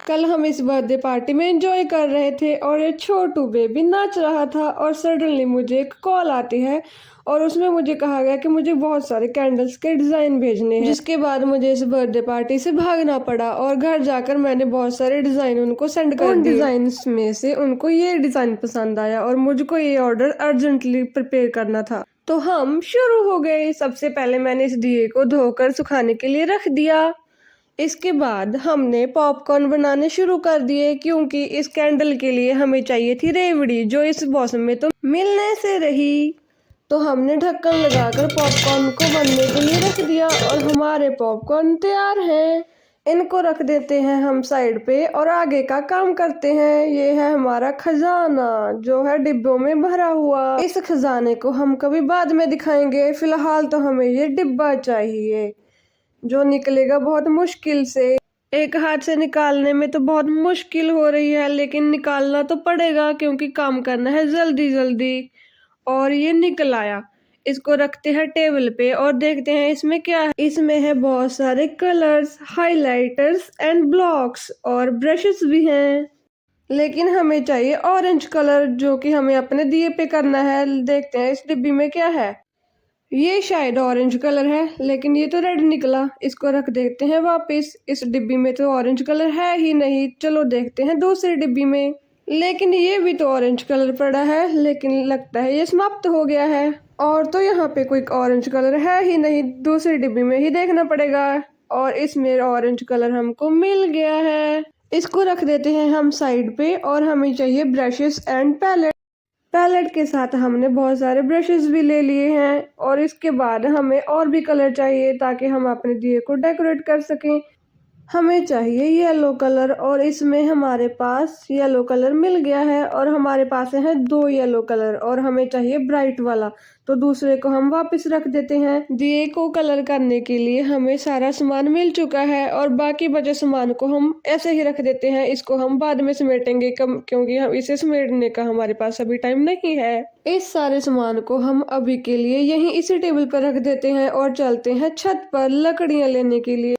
कल हम इस बर्थडे पार्टी में एंजॉय कर रहे थे और ये छोटू बेबी नाच रहा था और सडनली मुझे एक कॉल आती है और उसमें मुझे कहा गया कि मुझे बहुत सारे कैंडल्स के डिज़ाइन भेजने हैं, जिसके बाद मुझे इस बर्थडे पार्टी से भागना पड़ा और घर जाकर मैंने बहुत सारे डिज़ाइन उनको सेंड कर दिए। उन डिज़ाइंस में से उनको ये डिज़ाइन पसंद आया और मुझको ये ऑर्डर अर्जेंटली प्रिपेयर करना था, तो हम शुरू हो गए। सबसे पहले मैंने इस दिए को धोकर सुखाने के लिए रख दिया। इसके बाद हमने पॉपकॉर्न बनाने शुरू कर दिए, क्योंकि इस कैंडल के लिए हमें चाहिए थी रेवड़ी, जो इस मौसम में तो मिलने से रही। तो हमने ढक्कन लगाकर पॉपकॉर्न को बनने के लिए रख दिया और हमारे पॉपकॉर्न तैयार हैं। इनको रख देते हैं हम साइड पे और आगे का काम करते हैं। ये है हमारा खजाना, जो है डिब्बों में भरा हुआ। इस खजाने को हम कभी बाद में दिखाएंगे, फिलहाल तो हमें ये डिब्बा चाहिए, जो निकलेगा बहुत मुश्किल से। एक हाथ से निकालने में तो बहुत मुश्किल हो रही है, लेकिन निकालना तो पड़ेगा क्योंकि काम करना है जल्दी जल्दी। और ये निकल आया। इसको रखते हैं टेबल पे और देखते हैं इसमें क्या है। इसमें है बहुत सारे कलर्स, हाइलाइटर्स एंड ब्लॉक्स और ब्रशेस भी हैं, लेकिन हमें चाहिए ऑरेंज कलर, जो कि हमें अपने दिए पे करना है। देखते हैं इस डिब्बी में क्या है। ये शायद ऑरेंज कलर है, लेकिन ये तो रेड निकला। इसको रख देते हैं वापस। इस डिब्बी में तो ऑरेंज कलर है ही नहीं। चलो देखते हैं दूसरी डिब्बी में, लेकिन ये भी तो ऑरेंज कलर पड़ा है, लेकिन लगता है ये समाप्त हो गया है। और तो यहाँ पे कोई ऑरेंज कलर है ही नहीं, दूसरी डिब्बी में ही देखना पड़ेगा। और इसमें ऑरेंज कलर हमको मिल गया है। इसको रख देते हैं हम साइड पे और हमें चाहिए ब्रशेस एंड पैलेट। पैलेट के साथ हमने बहुत सारे ब्रशेस भी ले लिए हैं और इसके बाद हमें और भी कलर चाहिए ताकि हम अपने दिए को डेकोरेट कर सकें। हमें चाहिए येलो कलर और इसमें हमारे पास येलो कलर मिल गया है और हमारे पास है 2 येलो कलर और हमें चाहिए ब्राइट वाला, तो दूसरे को हम वापस रख देते हैं। दिए को कलर करने के लिए हमें सारा सामान मिल चुका है और बाकी बचे सामान को हम ऐसे ही रख देते हैं। इसको हम बाद में समेटेंगे क्योंकि हम इसे समेटने का हमारे पास अभी टाइम नहीं है। इस सारे सामान को हम अभी के लिए यहीं इसी टेबल पर रख देते हैं और चलते हैं छत पर लकड़ियां लेने के लिए।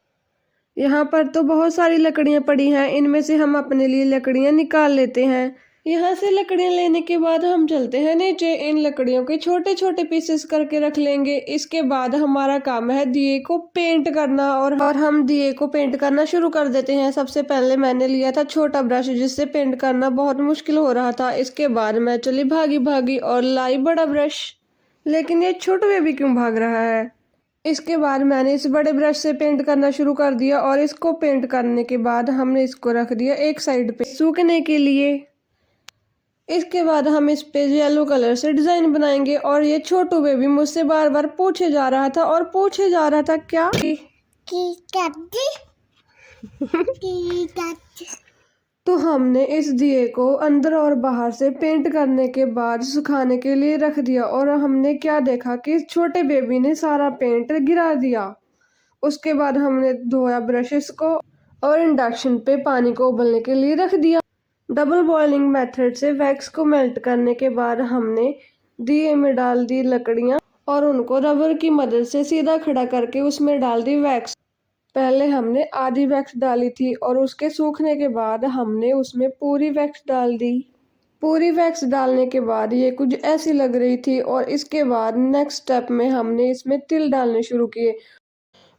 यहाँ पर तो बहुत सारी लकड़ियाँ पड़ी हैं, इनमें से हम अपने लिए लकड़ियाँ निकाल लेते हैं। यहाँ से लकड़ियाँ लेने के बाद हम चलते हैं नीचे। इन लकड़ियों के छोटे छोटे पीसेस करके रख लेंगे। इसके बाद हमारा काम है दिए को पेंट करना और हम दिए को पेंट करना शुरू कर देते हैं। सबसे पहले मैंने लिया था छोटा ब्रश, जिससे पेंट करना बहुत मुश्किल हो रहा था। इसके बाद मैं चली भागी भागी और लाई बड़ा ब्रश, लेकिन ये छोटा बेबी क्यों भाग रहा है। इसके बाद मैंने इस बड़े ब्रश से पेंट करना शुरू कर दिया और इसको पेंट करने के बाद हमने इसको रख दिया एक साइड पे सूखने के लिए। इसके बाद हम इस पे येलो कलर से डिजाइन बनाएंगे और ये छोटू बेबी मुझसे बार बार पूछे जा रहा था क्या तो हमने इस दिए को अंदर और बाहर से पेंट करने के बाद सुखाने के लिए रख दिया और हमने क्या देखा कि छोटे बेबी ने सारा पेंट गिरा दिया। उसके बाद हमने धोया ब्रशेस को और इंडक्शन पे पानी को उबलने के लिए रख दिया। डबल बॉइलिंग मेथड से वैक्स को मेल्ट करने के बाद हमने दिए में डाल दी लकड़ियां और उनको रबर की मदद से सीधा खड़ा करके उसमें डाल दी वैक्स। पहले हमने आधी वैक्स डाली थी और उसके सूखने के बाद हमने उसमें पूरी वैक्स डाल दी। पूरी वैक्स डालने के बाद ये कुछ ऐसी लग रही थी और इसके बाद नेक्स्ट स्टेप में हमने इसमें तिल डालने शुरू किए।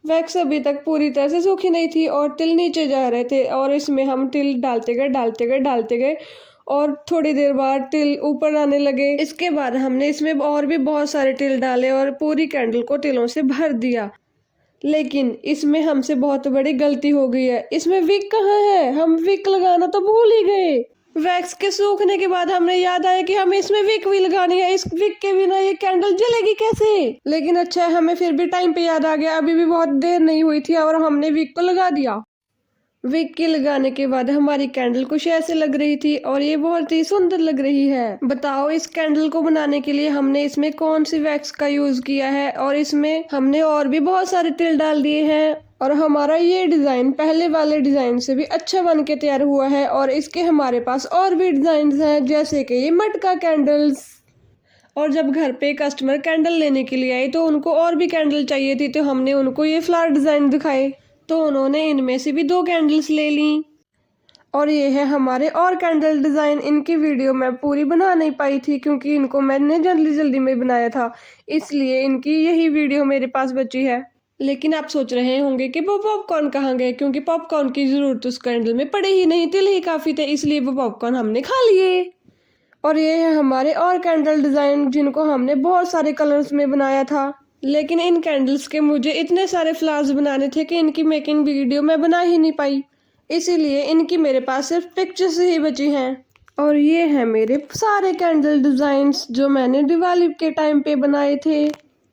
वैक्स अभी तक पूरी तरह से सूखी नहीं थी और तिल नीचे जा रहे थे और इसमें हम तिल डालते गए और थोड़ी देर बाद तिल ऊपर आने लगे। इसके बाद हमने इसमें और भी बहुत सारे तिल डाले और पूरी कैंडल को तिलों से भर दिया। लेकिन इसमें हमसे बहुत बड़ी गलती हो गई है। इसमें विक कहाँ है, हम विक लगाना तो भूल ही गए। वैक्स के सूखने के बाद हमने याद आया कि हमें इसमें विक भी लगानी है। इस विक के बिना ये कैंडल जलेगी कैसे। लेकिन अच्छा है, हमें फिर भी टाइम पे याद आ गया, अभी भी बहुत देर नहीं हुई थी और हमने विक को लगा दिया। विक के लगाने के बाद हमारी कैंडल कुछ ऐसे लग रही थी और ये बहुत ही सुंदर लग रही है। बताओ इस कैंडल को बनाने के लिए हमने इसमें कौन सी वैक्स का यूज किया है और इसमें हमने और भी बहुत सारे तिल डाल दिए हैं और हमारा ये डिजाइन पहले वाले डिजाइन से भी अच्छा बन के तैयार हुआ है। और इसके हमारे पास और भी डिजाइन हैं, जैसे कि ये मटका कैंडल्स। और जब घर पे कस्टमर कैंडल लेने के लिए आए तो उनको और भी कैंडल चाहिए थी, तो हमने उनको ये फ्लावर डिजाइन दिखाए, तो उन्होंने इनमें से भी 2 कैंडल्स ले ली। और ये है हमारे और कैंडल डिज़ाइन। इनकी वीडियो मैं पूरी बना नहीं पाई थी क्योंकि इनको मैंने जल्दी जल्दी में बनाया था, इसलिए इनकी यही वीडियो मेरे पास बची है। लेकिन आप सोच रहे होंगे कि वो पॉपकॉर्न कहाँ गए, क्योंकि पॉपकॉर्न की ज़रूरत उस कैंडल में पड़ी ही नहीं, तिल ही काफ़ी थे, इसलिए वो पॉपकॉर्न हमने खा लिए। और ये है हमारे और कैंडल डिज़ाइन जिनको हमने बहुत सारे कलर्स में बनाया था। लेकिन इन कैंडल्स के मुझे इतने सारे फ्लावर्स बनाने थे कि इनकी मेकिंग वीडियो मैं बना ही नहीं पाई, इसीलिए इनकी मेरे पास सिर्फ पिक्चर्स ही बची हैं। और ये हैं मेरे सारे कैंडल डिज़ाइंस जो मैंने दिवाली के टाइम पे बनाए थे।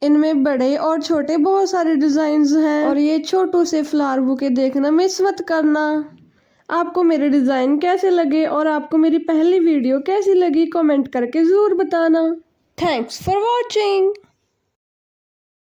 इनमें बड़े और छोटे बहुत सारे डिज़ाइंस हैं और ये छोटू से फ्लावर बुके देखना मिस मत करना। आपको मेरे डिज़ाइन कैसे लगे और आपको मेरी पहली वीडियो कैसी लगी कमेंट करके ज़रूर बताना। Thanks for watching.